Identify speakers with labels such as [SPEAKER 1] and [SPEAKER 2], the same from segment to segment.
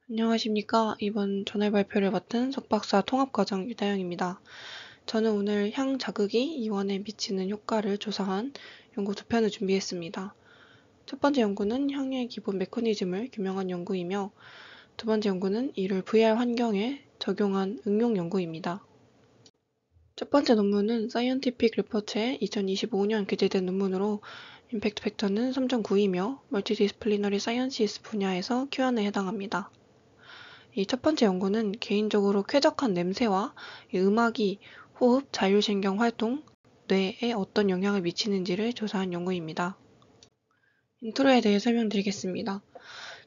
[SPEAKER 1] 안녕하십니까. 이번 전월 발표를 맡은 석박사 통합과정 유다영입니다. 저는 오늘 향 자극이 이완에 미치는 효과를 조사한 연구 두 편을 준비했습니다. 첫 번째 연구는 향의 기본 메커니즘을 규명한 연구이며 두 번째 연구는 이를 VR 환경에 적용한 응용 연구입니다. 첫 번째 논문은 사이언티픽 리포츠에 2025년 게재된 논문으로 임팩트 팩터는 3.9이며 멀티디스플리너리 사이언시스 분야에서 Q1에 해당합니다. 이 첫 번째 연구는 개인적으로 쾌적한 냄새와 이 음악이 호흡, 자율신경 활동, 뇌에 어떤 영향을 미치는지를 조사한 연구입니다. 인트로에 대해 설명드리겠습니다.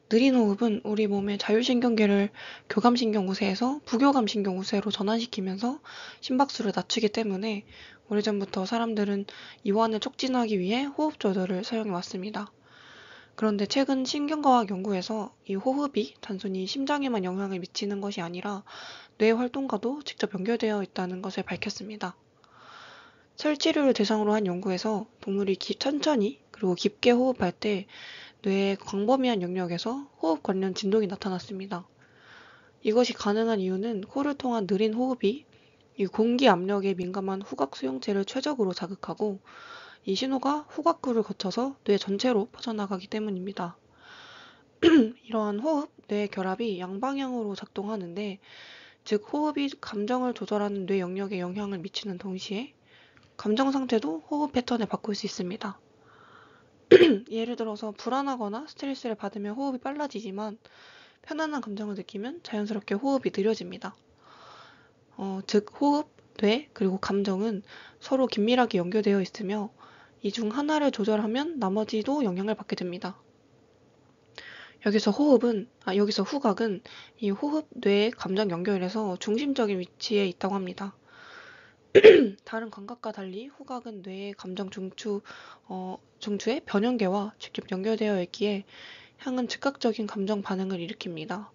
[SPEAKER 1] 느린 호흡은 우리 몸의 자율신경계를 교감신경 우세에서 부교감신경 우세로 전환시키면서 심박수를 낮추기 때문에 오래전부터 사람들은 이완을 촉진하기 위해 호흡 조절을 사용해 왔습니다. 그런데 최근 신경과학 연구에서 이 호흡이 단순히 심장에만 영향을 미치는 것이 아니라 뇌 활동과도 직접 연결되어 있다는 것을 밝혔습니다. 설치류를 대상으로 한 연구에서 동물이 천천히 그리고 깊게 호흡할 때 뇌의 광범위한 영역에서 호흡 관련 진동이 나타났습니다. 이것이 가능한 이유는 코를 통한 느린 호흡이 이 공기 압력에 민감한 후각 수용체를 최적으로 자극하고 이 신호가 후각구를 거쳐서 뇌 전체로 퍼져나가기 때문입니다. 이러한 호흡, 뇌 결합이 양방향으로 작동하는데, 즉 호흡이 감정을 조절하는 뇌 영역에 영향을 미치는 동시에 감정 상태도 호흡 패턴을 바꿀 수 있습니다. 예를 들어서 불안하거나 스트레스를 받으면 호흡이 빨라지지만 편안한 감정을 느끼면 자연스럽게 호흡이 느려집니다. 즉 호흡, 뇌, 그리고 감정은 서로 긴밀하게 연결되어 있으며 이 중 하나를 조절하면 나머지도 영향을 받게 됩니다. 여기서 후각은 이 호흡, 뇌, 감정 연결에서 중심적인 위치에 있다고 합니다. 다른 감각과 달리 후각은 뇌의 감정 중추의 변형계와 직접 연결되어 있기에 향은 즉각적인 감정 반응을 일으킵니다.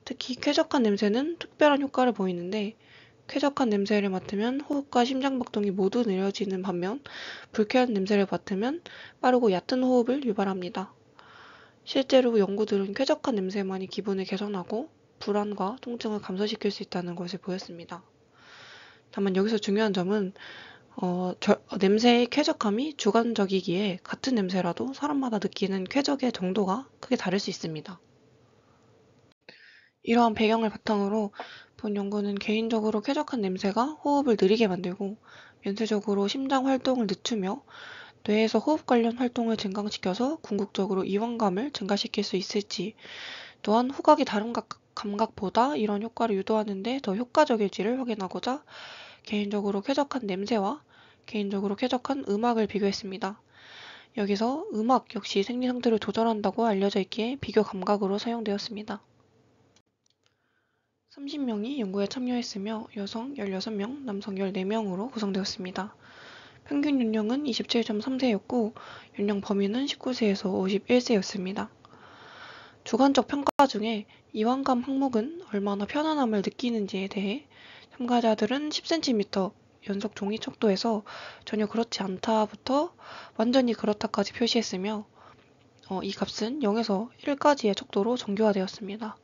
[SPEAKER 1] 특히 쾌적한 냄새는 특별한 효과를 보이는데 쾌적한 냄새를 맡으면 호흡과 심장박동이 모두 느려지는 반면 불쾌한 냄새를 맡으면 빠르고 얕은 호흡을 유발합니다. 실제로 연구들은 쾌적한 냄새만이 기분을 개선하고 불안과 통증을 감소시킬 수 있다는 것을 보였습니다. 다만 여기서 중요한 점은 냄새의 쾌적함이 주관적이기에 같은 냄새라도 사람마다 느끼는 쾌적의 정도가 크게 다를 수 있습니다. 이러한 배경을 바탕으로 본 연구는 개인적으로 쾌적한 냄새가 호흡을 느리게 만들고 연쇄적으로 심장 활동을 늦추며 뇌에서 호흡 관련 활동을 증강시켜서 궁극적으로 이완감을 증가시킬 수 있을지, 또한 후각이 다른 감각보다 이런 효과를 유도하는 데 더 효과적일지를 확인하고자 개인적으로 쾌적한 냄새와 개인적으로 쾌적한 음악을 비교했습니다. 여기서 음악 역시 생리 상태를 조절한다고 알려져 있기에 비교 감각으로 사용되었습니다. 30명이 연구에 참여했으며 여성 16명, 남성 14명으로 구성되었습니다. 평균 연령은 27.3세였고 연령 범위는 19세에서 51세였습니다. 주관적 평가 중에 이완감 항목은 얼마나 편안함을 느끼는지에 대해 참가자들은 10cm 연속 종이 척도에서 전혀 그렇지 않다부터 완전히 그렇다까지 표시했으며 이 값은 0에서 1까지의 척도로 정교화되었습니다.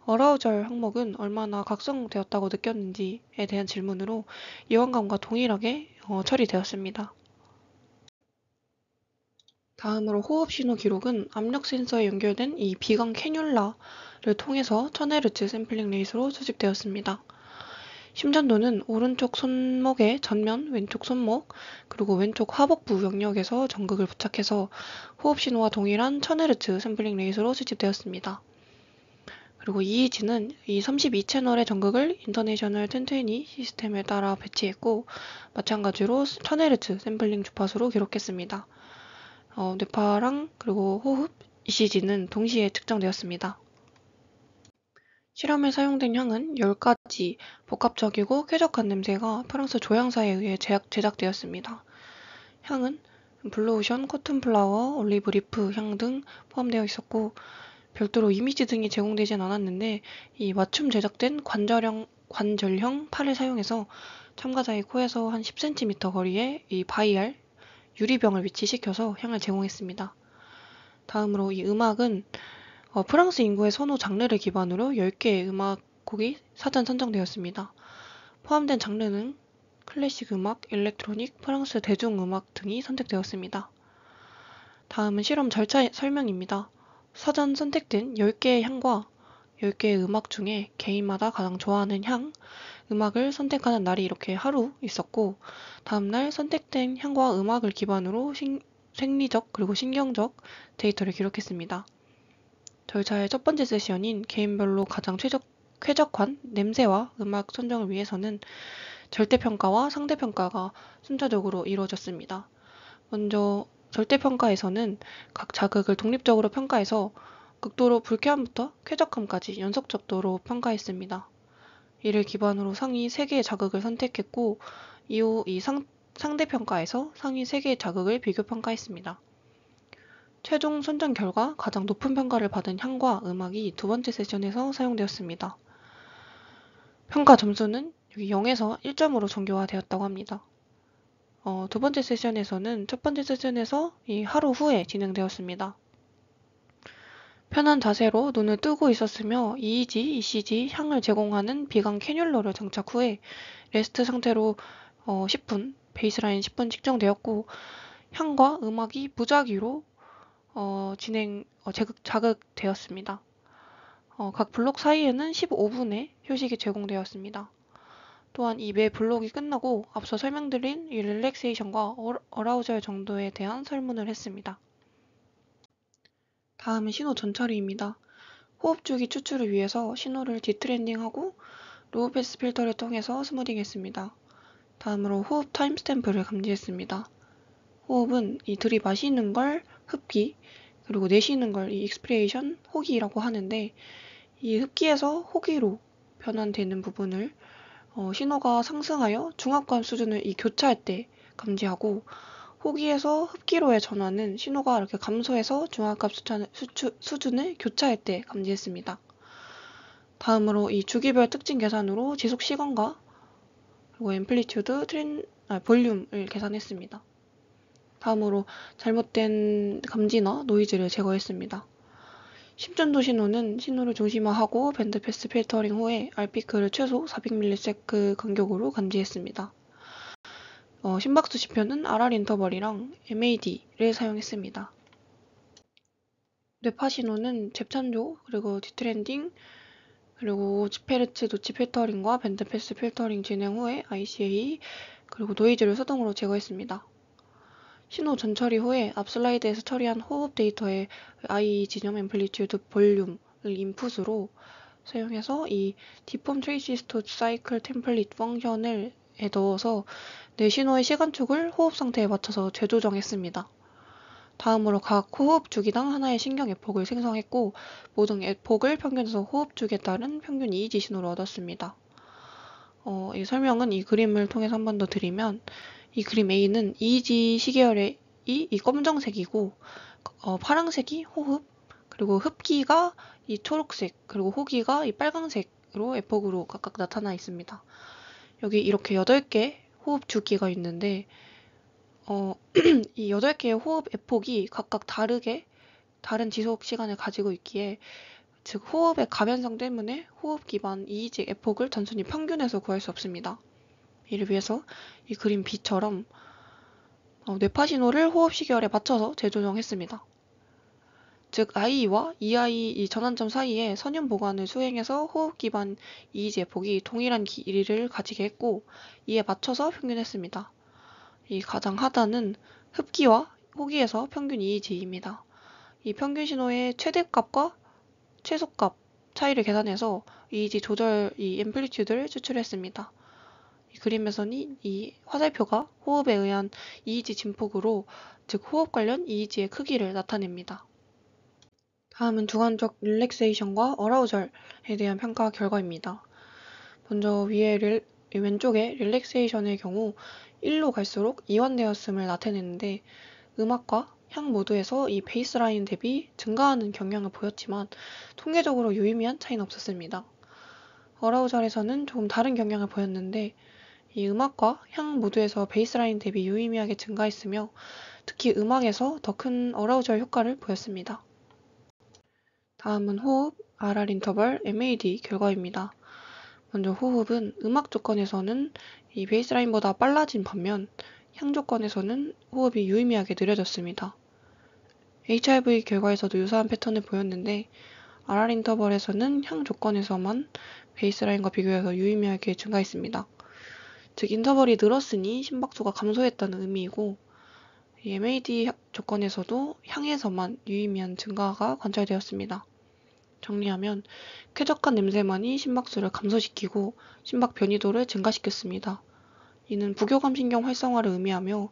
[SPEAKER 1] 어라우절 항목은 얼마나 각성되었다고 느꼈는지에 대한 질문으로 이완감과 동일하게 처리되었습니다. 다음으로 호흡 신호 기록은 압력 센서에 연결된 이 비강 캐뉼라를 통해서 1000Hz 샘플링 레이스로 수집되었습니다. 심전도는 오른쪽 손목의 전면, 왼쪽 손목, 그리고 왼쪽 하복부 영역에서 전극을 부착해서 호흡 신호와 동일한 1000Hz 샘플링 레이스로 수집되었습니다. 그리고 EEG는 이 32채널의 전극을 인터내셔널 1020 시스템에 따라 배치했고 마찬가지로 1000Hz 샘플링 주파수로 기록했습니다. 뇌파랑 그리고 호흡, ECG는 동시에 측정되었습니다. 실험에 사용된 향은 10가지 복합적이고 쾌적한 냄새가 프랑스 조향사에 의해 제작되었습니다. 향은 블루오션, 코튼플라워, 올리브리프 향 등 포함되어 있었고 별도로 이미지 등이 제공되진 않았는데 이 맞춤 제작된 관절형 팔을 사용해서 참가자의 코에서 한 10cm 거리에 이 바이알 유리병을 위치시켜서 향을 제공했습니다. 다음으로 이 음악은 프랑스 인구의 선호 장르를 기반으로 10개의 음악곡이 사전 선정되었습니다. 포함된 장르는 클래식 음악, 일렉트로닉, 프랑스 대중음악 등이 선택되었습니다. 다음은 실험 절차 설명입니다. 사전 선택된 10개의 향과 10개의 음악 중에 개인마다 가장 좋아하는 향, 음악을 선택하는 날이 이렇게 하루 있었고, 다음날 선택된 향과 음악을 기반으로 생리적 그리고 신경적 데이터를 기록했습니다. 절차의 첫 번째 세션인 개인별로 가장 쾌적한 냄새와 음악 선정을 위해서는 절대평가와 상대평가가 순차적으로 이루어졌습니다. 먼저 절대평가에서는 각 자극을 독립적으로 평가해서 극도로 불쾌함부터 쾌적함까지 연속적도로 평가했습니다. 이를 기반으로 상위 3개의 자극을 선택했고, 이후 상대평가에서 상위 3개의 자극을 비교평가했습니다. 최종 선정 결과 가장 높은 평가를 받은 향과 음악이 두 번째 세션에서 사용되었습니다. 평가 점수는 여기 0에서 1점으로 정교화되었다고 합니다. 두 번째 세션에서는 첫 번째 세션에서 이 하루 후에 진행되었습니다. 편한 자세로 눈을 뜨고 있었으며 EEG, ECG 향을 제공하는 비강 캐뉼러를 장착 후에 레스트 상태로 10분, 베이스라인 10분 측정되었고, 향과 음악이 무작위로 자극되었습니다. 각 블록 사이에는 15분의 휴식이 제공되었습니다. 또한 이 매 블록이 끝나고 앞서 설명드린 이 릴렉세이션과 어라우절 정도에 대한 설문을 했습니다. 다음은 신호 전처리입니다. 호흡주기 추출을 위해서 신호를 디트렌딩하고 로우 패스 필터를 통해서 스무딩했습니다. 다음으로 호흡 타임스탬프를 감지했습니다. 호흡은 이 들이마시는 걸 흡기, 그리고 내쉬는 걸 이 익스피레이션, 호기라고 하는데, 이 흡기에서 호기로 변환되는 부분을 신호가 상승하여 중압감 수준을 교차할 때 감지하고, 호기에서 흡기로의 전환은 신호가 이렇게 감소해서 중압감 수준을 교차할 때 감지했습니다. 다음으로 이 주기별 특징 계산으로 지속 시간과 그리고 앰플리튜드, 볼륨을 계산했습니다. 다음으로 잘못된 감지나 노이즈를 제거했습니다. 심전도 신호는 신호를 중심화하고 밴드패스 필터링 후에 R피크를 최소 400ms 간격으로 감지했습니다. 심박수 지표는 RR 인터벌이랑 MAD를 사용했습니다. 뇌파 신호는 잽찬조, 그리고 디트렌딩, 그리고 10Hz 노치 필터링과 밴드패스 필터링 진행 후에 ICA, 그리고 노이즈를 수동으로 제거했습니다. 신호 전처리 후에 앞 슬라이드에서 처리한 호흡 데이터의 IE 지점 앰플리튜드 볼륨을 인풋으로 사용해서 이 디폼 트레이시 스토어 사이클 템플릿 펑션을 넣어서 뇌 신호의 시간축을 호흡 상태에 맞춰서 재조정했습니다. 다음으로 각 호흡 주기당 하나의 신경 에폭을 생성했고, 모든 에폭을 평균해서 호흡 주기에 따른 평균 EEG 신호를 얻었습니다. 이 설명은 이 그림을 통해서 한 번 더 드리면, 이 그림 A는 EEG 시계열이 이 검정색이고, 파란색이 호흡, 그리고 흡기가 이 초록색, 그리고 호기가 이 빨강색으로 에폭으로 각각 나타나 있습니다. 여기 이렇게 8개 호흡 주기가 있는데, 이 8개의 호흡 에폭이 각각 다른 지속 시간을 가지고 있기에, 즉 호흡의 가변성 때문에 호흡 기반 EEG 에폭을 단순히 평균해서 구할 수 없습니다. 이를 위해서 이 그림 B처럼 뇌파 신호를 호흡 시계열에 맞춰서 재조정했습니다. 즉 IE와 EI 이 전환점 사이에 선형 보관을 수행해서 호흡 기반 EEG 에폭이 동일한 길이를 가지게 했고, 이에 맞춰서 평균했습니다. 이 가장 하단은 흡기와 호기에서 평균 EEG입니다. 이 평균 신호의 최대값과 최소값 차이를 계산해서 EEG 조절 이 앰플리튜드를 추출했습니다. 이 그림에서는 이 화살표가 호흡에 의한 EEG 진폭으로, 즉 호흡 관련 EEG의 크기를 나타냅니다. 다음은 주관적 릴렉세이션과 어라우절에 대한 평가 결과입니다. 먼저 왼쪽에 릴렉세이션의 경우 1로 갈수록 이완되었음을 나타내는데, 음악과 향 모두에서 이 베이스라인 대비 증가하는 경향을 보였지만 통계적으로 유의미한 차이는 없었습니다. 어라우절에서는 조금 다른 경향을 보였는데, 이 음악과 향 모두에서 베이스라인 대비 유의미하게 증가했으며, 특히 음악에서 더 큰 어라우절 효과를 보였습니다. 다음은 호흡, RR 인터벌, MAD 결과입니다. 먼저 호흡은 음악 조건에서는 이 베이스라인보다 빨라진 반면 향 조건에서는 호흡이 유의미하게 느려졌습니다. HIV 결과에서도 유사한 패턴을 보였는데 RR 인터벌에서는 향 조건에서만 베이스라인과 비교해서 유의미하게 증가했습니다. 즉 인터벌이 늘었으니 심박수가 감소했다는 의미이고 이 MAD 조건에서도 향에서만 유의미한 증가가 관찰되었습니다. 정리하면 쾌적한 냄새만이 심박수를 감소시키고 심박 변이도를 증가시켰습니다. 이는 부교감 신경 활성화를 의미하며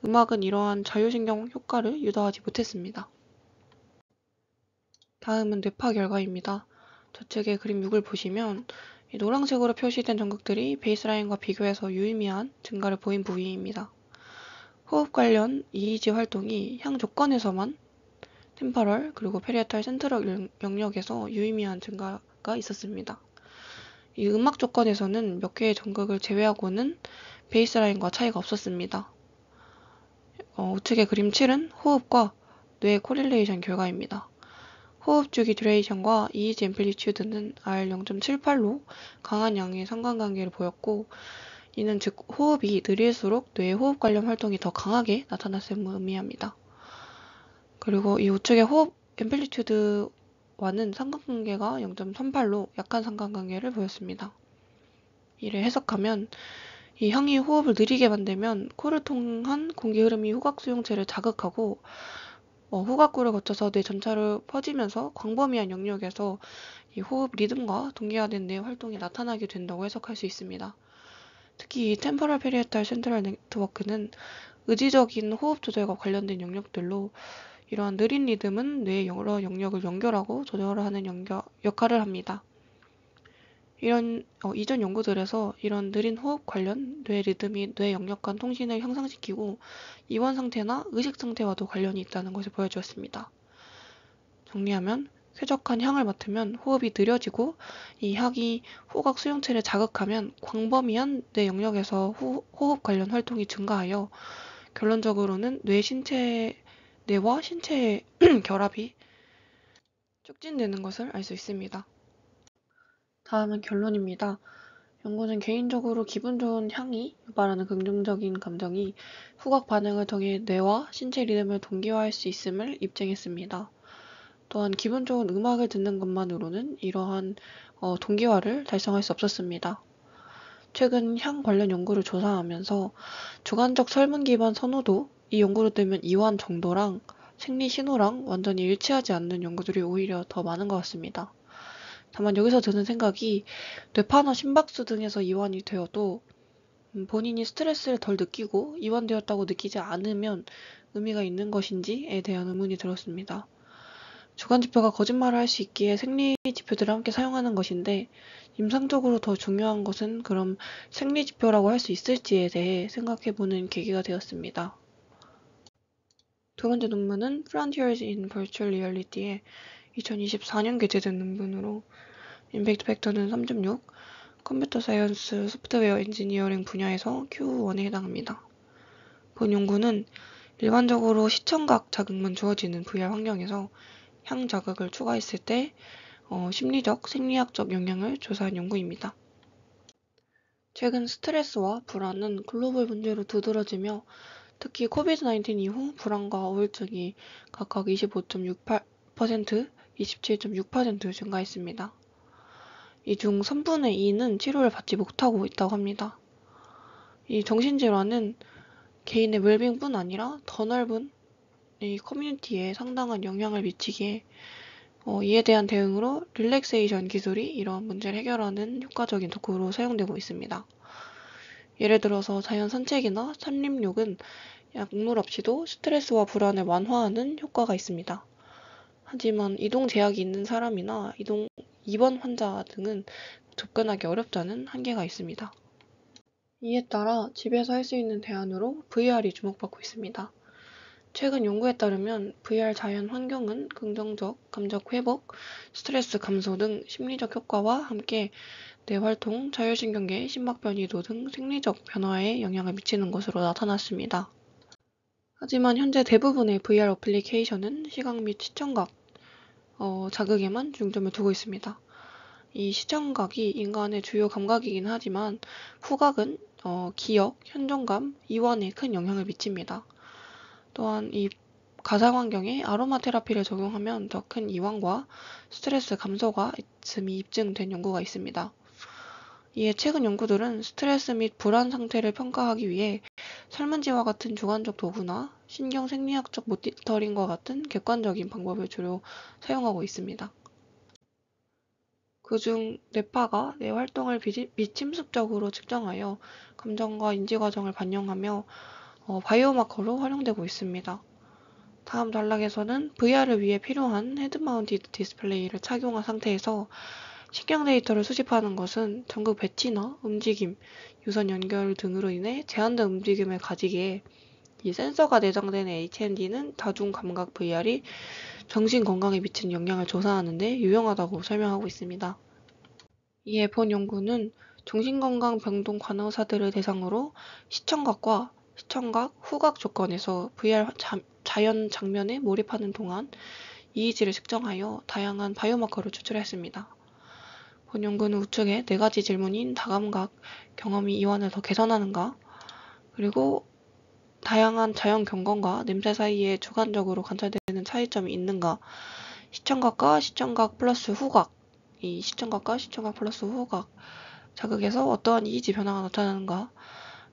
[SPEAKER 1] 음악은 이러한 자율신경 효과를 유도하지 못했습니다. 다음은 뇌파 결과입니다. 저측의 그림 6을 보시면 노란색으로 표시된 전극들이 베이스라인과 비교해서 유의미한 증가를 보인 부위입니다. 호흡 관련 EEG 활동이 향 조건에서만 템퍼럴 그리고 페리에탈 센트럴 영역에서 유의미한 증가가 있었습니다. 이 음악 조건에서는 몇 개의 전극을 제외하고는 베이스라인과 차이가 없었습니다. 우측의 그림 7은 호흡과 뇌 코릴레이션 결과입니다. 호흡 주기 듀레이션과 EEG 앰플리튜드는 R0.78로 강한 양의 상관관계를 보였고 이는 즉 호흡이 느릴수록 뇌의 호흡 관련 활동이 더 강하게 나타났음을 의미합니다. 그리고 이 우측의 호흡 앰플리튜드와는 상관관계가 0.38로 약한 상관관계를 보였습니다. 이를 해석하면 이 향이 호흡을 느리게 만들면 코를 통한 공기 흐름이 후각 수용체를 자극하고 후각구를 거쳐서 뇌 전체로 퍼지면서 광범위한 영역에서 이 호흡 리듬과 동기화된 뇌 활동이 나타나게 된다고 해석할 수 있습니다. 특히 이 템포럴 페리에탈 센트럴 네트워크는 의지적인 호흡 조절과 관련된 영역들로 이러한 느린 리듬은 뇌의 여러 영역을 연결하고 조절하는 역할을 합니다. 이전 연구들에서 이런 느린 호흡 관련 뇌 리듬이 뇌 영역 간 통신을 향상시키고 이원 상태나 의식 상태와도 관련이 있다는 것을 보여주었습니다. 정리하면 쾌적한 향을 맡으면 호흡이 느려지고 이 향이 후각 수용체를 자극하면 광범위한 뇌 영역에서 호흡 관련 활동이 증가하여 결론적으로는 뇌와 신체의 결합이 촉진되는 것을 알 수 있습니다. 다음은 결론입니다. 연구는 개인적으로 기분 좋은 향이 유발하는 긍정적인 감정이 후각 반응을 통해 뇌와 신체 리듬을 동기화할 수 있음을 입증했습니다. 또한 기분 좋은 음악을 듣는 것만으로는 이러한 동기화를 달성할 수 없었습니다. 최근 향 관련 연구를 조사하면서 주관적 설문 기반 선호도, 이 연구를 들면 이완 정도랑 생리 신호랑 완전히 일치하지 않는 연구들이 오히려 더 많은 것 같습니다. 다만 여기서 드는 생각이 뇌파나 심박수 등에서 이완이 되어도 본인이 스트레스를 덜 느끼고 이완되었다고 느끼지 않으면 의미가 있는 것인지에 대한 의문이 들었습니다. 주관지표가 거짓말을 할 수 있기에 생리지표들을 함께 사용하는 것인데 임상적으로 더 중요한 것은 그럼 생리지표라고 할 수 있을지에 대해 생각해보는 계기가 되었습니다. 두 번째 논문은 Frontiers in Virtual Reality의 2024년 게재된 논문으로 임팩트 팩터는 3.6, 컴퓨터 사이언스 소프트웨어 엔지니어링 분야에서 Q1에 해당합니다. 본 연구는 일반적으로 시청각 자극만 주어지는 VR 환경에서 향 자극을 추가했을 때 심리적, 생리학적 영향을 조사한 연구입니다. 최근 스트레스와 불안은 글로벌 문제로 두드러지며 특히 코비드-19 이후 불안과 우울증이 각각 25.68%, 27.6% 증가했습니다. 이 중 3분의 2는 치료를 받지 못하고 있다고 합니다. 이 정신질환은 개인의 웰빙뿐 아니라 더 넓은 이 커뮤니티에 상당한 영향을 미치기에 이에 대한 대응으로 릴렉세이션 기술이 이러한 문제를 해결하는 효과적인 도구로 사용되고 있습니다. 예를 들어서 자연 산책이나 산림욕은 약물 없이도 스트레스와 불안을 완화하는 효과가 있습니다. 하지만 이동 제약이 있는 사람이나 입원 환자 등은 접근하기 어렵다는 한계가 있습니다. 이에 따라 집에서 할 수 있는 대안으로 VR이 주목받고 있습니다. 최근 연구에 따르면 VR 자연 환경은 긍정적 감정 회복, 스트레스 감소 등 심리적 효과와 함께 뇌활동, 자율신경계, 심박 변이도 등 생리적 변화에 영향을 미치는 것으로 나타났습니다. 하지만 현재 대부분의 VR 어플리케이션은 시각 및 시청각, 자극에만 중점을 두고 있습니다. 이 시청각이 인간의 주요 감각이긴 하지만 후각은 기억, 현존감, 이완에 큰 영향을 미칩니다. 또한 이 가상 환경에 아로마 테라피를 적용하면 더 큰 이완과 스트레스 감소가 있음이 입증된 연구가 있습니다. 이에 최근 연구들은 스트레스 및 불안 상태를 평가하기 위해 설문지와 같은 주관적 도구나 신경 생리학적 모니터링과 같은 객관적인 방법을 주로 사용하고 있습니다. 그중 뇌파가 뇌 활동을 비침습적으로 측정하여 감정과 인지 과정을 반영하며 바이오마커로 활용되고 있습니다. 다음 단락에서는 VR을 위해 필요한 헤드마운티드 디스플레이를 착용한 상태에서 신경 데이터를 수집하는 것은 전극 배치나 움직임, 유선 연결 등으로 인해 제한된 움직임을 가지기에 이 센서가 내장된 HMD는 다중감각 VR이 정신 건강에 미치는 영향을 조사하는 데 유용하다고 설명하고 있습니다. 이에 본 연구는 정신건강 병동 간호사들을 대상으로 시청각, 후각 조건에서 VR 자연 장면에 몰입하는 동안 EEG를 측정하여 다양한 바이오마커를 추출했습니다. 본 연구는 우측에 4가지 질문인 다감각, 경험이 이완을 더 개선하는가, 그리고 다양한 자연 경험과 냄새 사이에 주관적으로 관찰되는 차이점이 있는가, 시청각과 시청각 플러스 후각, 이 시청각과 시청각 플러스 후각 자극에서 어떠한 이미지 변화가 나타나는가,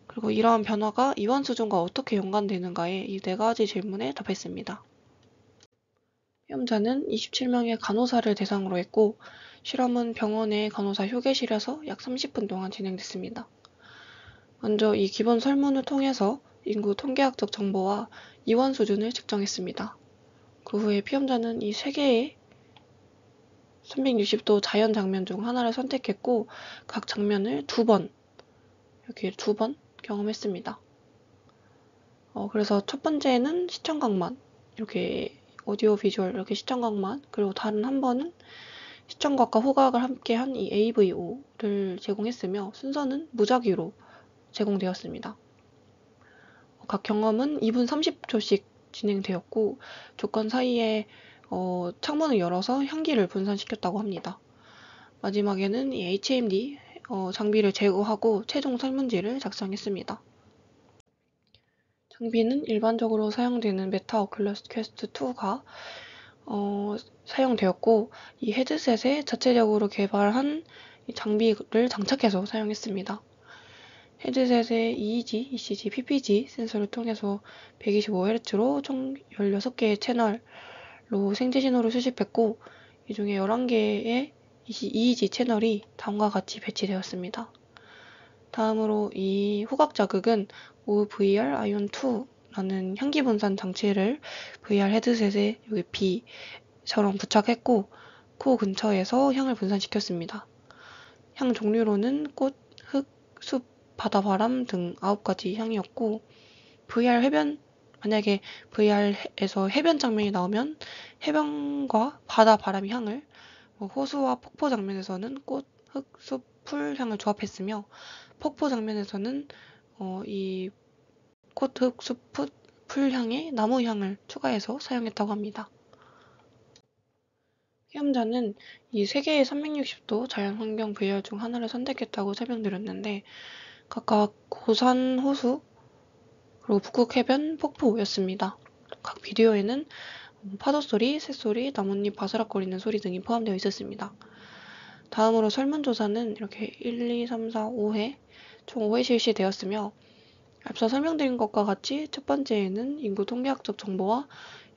[SPEAKER 1] 그리고 이러한 변화가 이완 수준과 어떻게 연관되는가에 이 4가지 질문에 답했습니다. 시험자는 27명의 간호사를 대상으로 했고 실험은 병원의 간호사 휴게실에서 약 30분 동안 진행됐습니다. 먼저 이 기본 설문을 통해서 인구 통계학적 정보와 이완 수준을 측정했습니다. 그 후에 피험자는 이 3개의 360도 자연 장면 중 하나를 선택했고 각 장면을 이렇게 두 번 경험했습니다. 그래서 첫 번째는 시청각만, 이렇게 오디오 비주얼 이렇게 시청각만, 그리고 다른 한 번은 시청각과 후각을 함께한 이 AVO를 제공했으며 순서는 무작위로 제공되었습니다. 각 경험은 2분 30초씩 진행되었고 조건 사이에 창문을 열어서 향기를 분산시켰다고 합니다. 마지막에는 이 HMD 장비를 제거하고 최종 설문지를 작성했습니다. 장비는 일반적으로 사용되는 메타 오큘러스 퀘스트 2가 사용되었고 이 헤드셋에 자체적으로 개발한 이 장비를 장착해서 사용했습니다. 헤드셋에 EEG, ECG, PPG 센서를 통해서 125Hz로 총 16개의 채널로 생체 신호를 수집했고 이 중에 11개의 EEG 채널이 다음과 같이 배치되었습니다. 다음으로 이 후각 자극은 OVR ION2라는 향기 분산 장치를 VR 헤드셋에 여기 B처럼 부착했고 코 근처에서 향을 분산시켰습니다. 향 종류로는 꽃, 흙, 숲, 바다 바람 등 9가지 향이었고 만약에 VR에서 해변 장면이 나오면 해변과 바다 바람 향을, 호수와 폭포 장면에서는 꽃, 흙, 숲, 풀 향을 조합했으며 폭포 장면에서는 이 꽃, 흙, 숲, 풀 향에 나무 향을 추가해서 사용했다고 합니다. 시험자는 이 3개의 360도 자연환경 VR 중 하나를 선택했다고 설명드렸는데 각각 고산 호수, 그리고 북극 해변, 폭포였습니다. 각 비디오에는 파도 소리, 새소리, 나뭇잎 바스락거리는 소리 등이 포함되어 있었습니다. 다음으로 설문조사는 이렇게 1, 2, 3, 4, 5회, 총 5회 실시되었으며 앞서 설명드린 것과 같이 첫 번째에는 인구 통계학적 정보와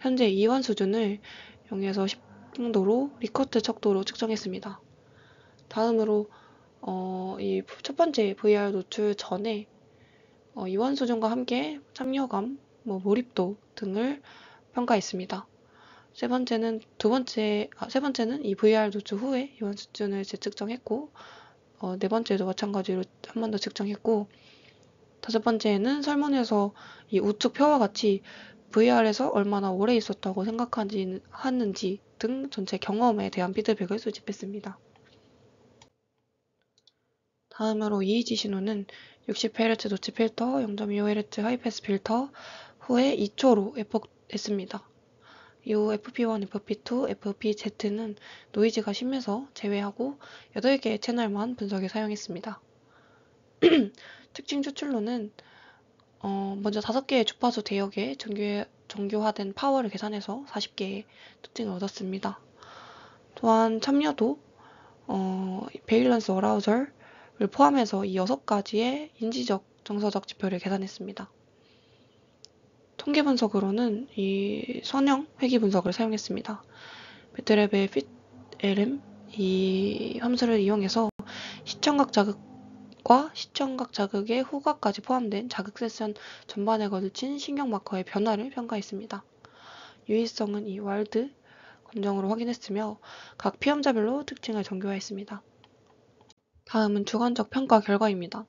[SPEAKER 1] 현재 이완 수준을 0에서 10 정도로 리커트 척도로 측정했습니다. 다음으로 이 첫 번째 VR 노출 전에 이완 수준과 함께 참여감, 몰입도 등을 평가했습니다. 세 번째는 이 VR 노출 후에 이완 수준을 재측정했고, 네 번째도 마찬가지로 한 번 더 측정했고, 다섯 번째에는 설문에서 이 우측 표와 같이 VR에서 얼마나 오래 있었다고 생각하는지 등 전체 경험에 대한 피드백을 수집했습니다. 다음으로 EEG 신호는 60Hz 노치 필터, 0.25Hz 하이패스 필터 후에 2초로 회복했습니다. 이후 FP1, FP2, FPZ는 노이즈가 심해서 제외하고 8개의 채널만 분석에 사용했습니다. 특징 추출로는 먼저 5개의 주파수 대역에 정교화된 파워를 계산해서 40개의 특징을 얻었습니다. 또한 참여도 베일런스 어라우절을 포함해서 이 6가지의 인지적, 정서적 지표를 계산했습니다. 통계 분석으로는 이 선형 회귀 분석을 사용했습니다. 매트랩의 FitLM 이 함수를 이용해서 시청각 자극과 시청각 자극의 후각까지 포함된 자극 세션 전반에 걸친 신경 마커의 변화를 평가했습니다. 유의성은 이 와일드 검정으로 확인했으며 각 피험자별로 특징을 정교화했습니다. 다음은 주관적 평가 결과입니다.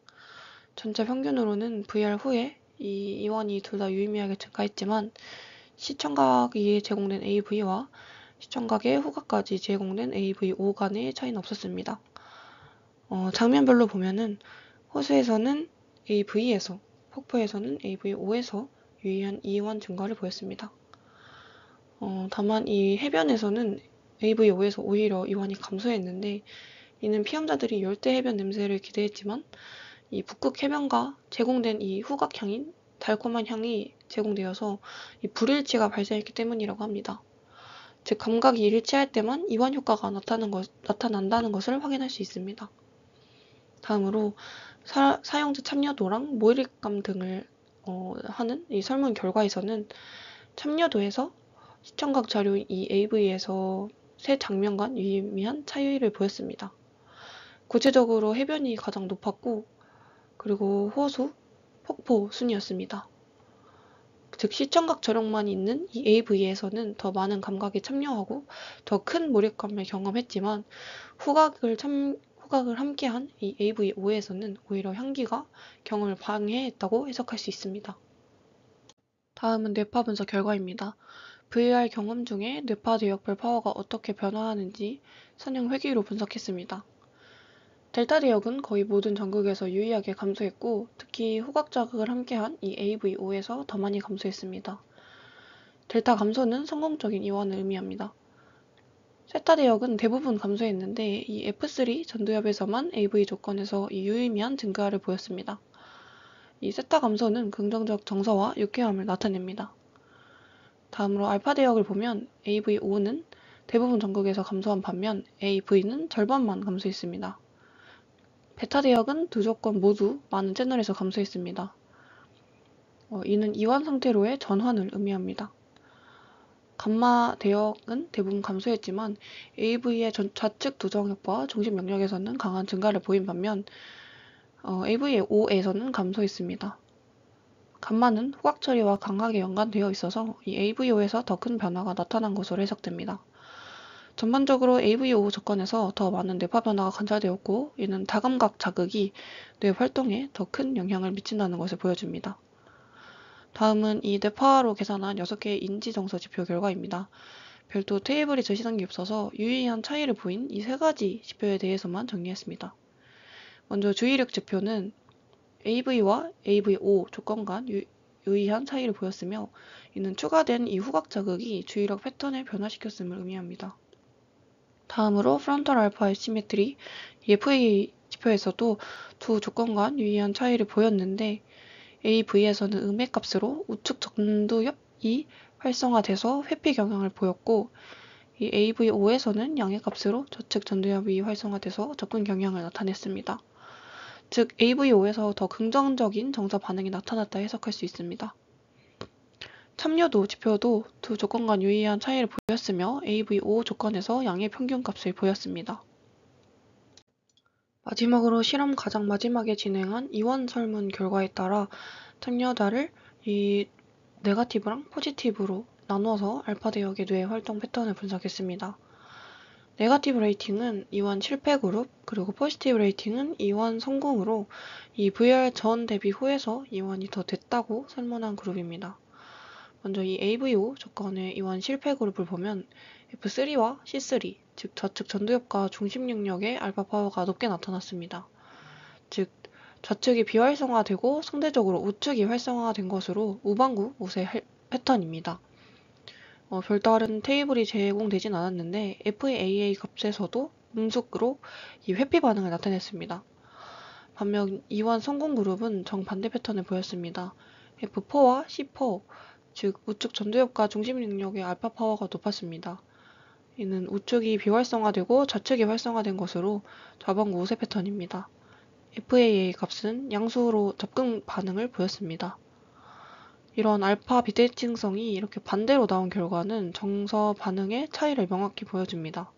[SPEAKER 1] 전체 평균으로는 VR 후에 이 이원이 둘 다 유의미하게 증가했지만 시청각이 제공된 AV와 시청각의 후각까지 제공된 AV5 간의 차이는 없었습니다. 장면별로 보면은 호수에서는 AV에서, 폭포에서는 AV5에서 유의한 이원 증가를 보였습니다. 다만 이 해변에서는 AV5에서 오히려 이원이 감소했는데 이는 피험자들이 열대 해변 냄새를 기대했지만 이 북극 해변과 제공된 이 후각향인 달콤한 향이 제공되어서 이 불일치가 발생했기 때문이라고 합니다. 즉 감각이 일치할 때만 이완 효과가 나타난다는 것을 확인할 수 있습니다. 다음으로 사용자 참여도랑 몰입감 등을 하는 이 설문 결과에서는 참여도에서 시청각 자료인 이 AV에서 세 장면 간 유의미한 차이를 보였습니다. 구체적으로 해변이 가장 높았고 그리고 호수, 폭포 순이었습니다. 즉 시청각 저력만 있는 이 AV에서는 더 많은 감각에 참여하고 더 큰 몰입감을 경험했지만 후각을 함께한 이 AV5에서는 오히려 향기가 경험을 방해했다고 해석할 수 있습니다. 다음은 뇌파 분석 결과입니다. VR 경험 중에 뇌파 대역별 파워가 어떻게 변화하는지 선형 회귀로 분석했습니다. 델타 대역은 거의 모든 전극에서 유의하게 감소했고 특히 후각 자극을 함께한 이 AV5에서 더 많이 감소했습니다. 델타 감소는 성공적인 이완을 의미합니다. 세타 대역은 대부분 감소했는데 이 F3 전두엽에서만 AV 조건에서 이 유의미한 증가를 보였습니다. 이 세타 감소는 긍정적 정서와 유쾌함을 나타냅니다. 다음으로 알파 대역을 보면 AV5는 대부분 전극에서 감소한 반면 AV는 절반만 감소했습니다. 베타 대역은 두 조건 모두 많은 채널에서 감소했습니다. 이는 이완 상태로의 전환을 의미합니다. 감마 대역은 대부분 감소했지만 AV의 좌측 두정역과 중심 영역에서는 강한 증가를 보인 반면 AV5에서는 감소했습니다. 감마는 후각 처리와 강하게 연관되어 있어서 이 AV5에서 더 큰 변화가 나타난 것으로 해석됩니다. 전반적으로 AV5 조건에서 더 많은 뇌파 변화가 관찰되었고 이는 다감각 자극이 뇌 활동에 더 큰 영향을 미친다는 것을 보여줍니다. 다음은 이 뇌파로 계산한 6개의 인지정서 지표 결과입니다. 별도 테이블이 제시된 게 없어서 유의한 차이를 보인 이 3가지 지표에 대해서만 정리했습니다. 먼저 주의력 지표는 AV와 AV5 조건 간 유의한 차이를 보였으며 이는 추가된 이 후각 자극이 주의력 패턴을 변화시켰음을 의미합니다. 다음으로 프론탈 알파 시메트리 FA 지표에서도 두 조건 간 유의한 차이를 보였는데 AV에서는 음의 값으로 우측 전두엽이 활성화돼서 회피 경향을 보였고 이 AV5에서는 양의 값으로 좌측 전두엽이 활성화돼서 접근 경향을 나타냈습니다. 즉 AV5에서 더 긍정적인 정서 반응이 나타났다 해석할 수 있습니다. 참여도 지표도 두 조건 간 유의한 차이를 보였으며 AV5 조건에서 양의 평균값을 보였습니다. 마지막으로 실험 가장 마지막에 진행한 이원 설문 결과에 따라 참여자를 이 네거티브랑 포지티브로 나누어서 알파 대역의 뇌 활동 패턴을 분석했습니다. 네거티브 레이팅은 이원 실패 그룹, 그리고 포지티브 레이팅은 이원 성공으로 이 VR 전 대비 후에서 이원이 더 됐다고 설문한 그룹입니다. 먼저 이 AV5 조건의 이원 실패 그룹을 보면 F3와 C3, 즉 좌측 전두엽과 중심 영역의 알파 파워가 높게 나타났습니다. 즉 좌측이 비활성화되고 상대적으로 우측이 활성화된 것으로 우방구 우세 패턴입니다. 별다른 테이블이 제공되진 않았는데 FAA 값에서도 음속으로 이 회피 반응을 나타냈습니다. 반면 이완 성공 그룹은 정반대 패턴을 보였습니다. F4와 C4, 즉 우측 전두엽과 중심 능력의 알파 파워가 높았습니다. 이는 우측이 비활성화되고 좌측이 활성화된 것으로 좌변구 우세 패턴입니다. FAA 값은 양수로 접근 반응을 보였습니다. 이런 알파 비대칭성이 이렇게 반대로 나온 결과는 정서 반응의 차이를 명확히 보여줍니다.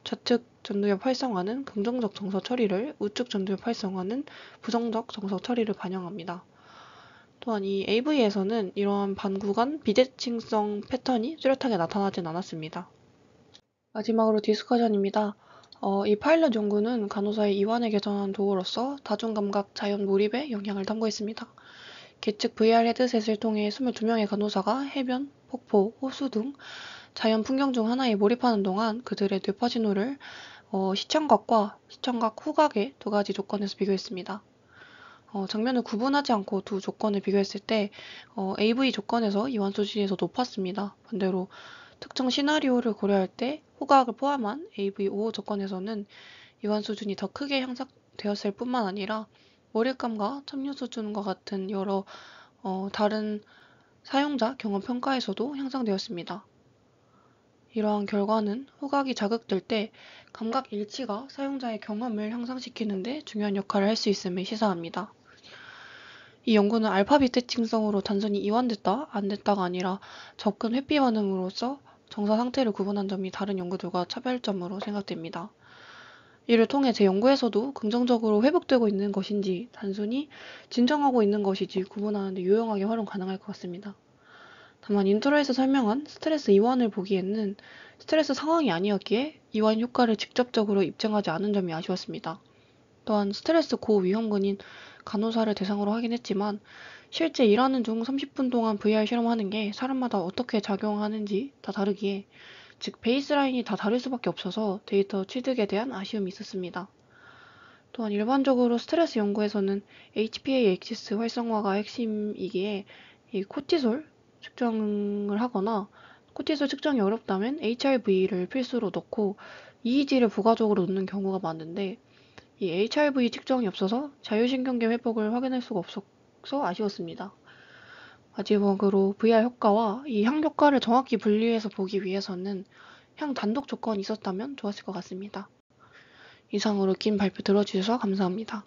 [SPEAKER 1] 좌측 전두엽 활성화는 긍정적 정서 처리를, 우측 전두엽 활성화는 부정적 정서 처리를 반영합니다. 또한 이 AV에서는 이러한 반구간 비대칭성 패턴이 뚜렷하게 나타나진 않았습니다. 마지막으로 디스커션입니다. 이 파일럿 연구는 간호사의 이완을 개선한 도구로서 다중감각 자연 몰입에 영향을 탐구했습니다. 계측 VR 헤드셋을 통해 22명의 간호사가 해변, 폭포, 호수 등 자연 풍경 중 하나에 몰입하는 동안 그들의 뇌파 신호를 시청각과 시청각 후각의 두 가지 조건에서 비교했습니다. 장면을 구분하지 않고 두 조건을 비교했을 때 AV 조건에서 이완 수준이 더 높았습니다. 반대로 특정 시나리오를 고려할 때 후각을 포함한 AV5 조건에서는 이완 수준이 더 크게 향상되었을 뿐만 아니라 몰입감과 참여 수준과 같은 여러 다른 사용자 경험 평가에서도 향상되었습니다. 이러한 결과는 후각이 자극될 때 감각 일치가 사용자의 경험을 향상시키는 데 중요한 역할을 할 수 있음을 시사합니다. 이 연구는 알파 비대칭성으로 단순히 이완됐다, 안 됐다가 아니라 접근 회피 반응으로서 정서 상태를 구분한 점이 다른 연구들과 차별점으로 생각됩니다. 이를 통해 제 연구에서도 긍정적으로 회복되고 있는 것인지 단순히 진정하고 있는 것인지 구분하는 데 유용하게 활용 가능할 것 같습니다. 다만 인트로에서 설명한 스트레스 이완을 보기에는 스트레스 상황이 아니었기에 이완 효과를 직접적으로 입증하지 않은 점이 아쉬웠습니다. 또한 스트레스 고위험군인 간호사를 대상으로 하긴 했지만 실제 일하는 중 30분 동안 VR 실험하는 게 사람마다 어떻게 작용하는지 다 다르기에 즉 베이스라인이 다 다를 수밖에 없어서 데이터 취득에 대한 아쉬움이 있었습니다. 또한 일반적으로 스트레스 연구에서는 HPA 액시스 활성화가 핵심이기에 이 코티솔 측정을 하거나 코티솔 측정이 어렵다면 HRV를 필수로 넣고 EEG를 부가적으로 넣는 경우가 많은데 이 HRV 측정이 없어서 자율신경계 회복을 확인할 수가 없어서 아쉬웠습니다. 마지막으로 VR 효과와 이 향 효과를 정확히 분리해서 보기 위해서는 향 단독 조건이 있었다면 좋았을 것 같습니다. 이상으로 긴 발표 들어주셔서 감사합니다.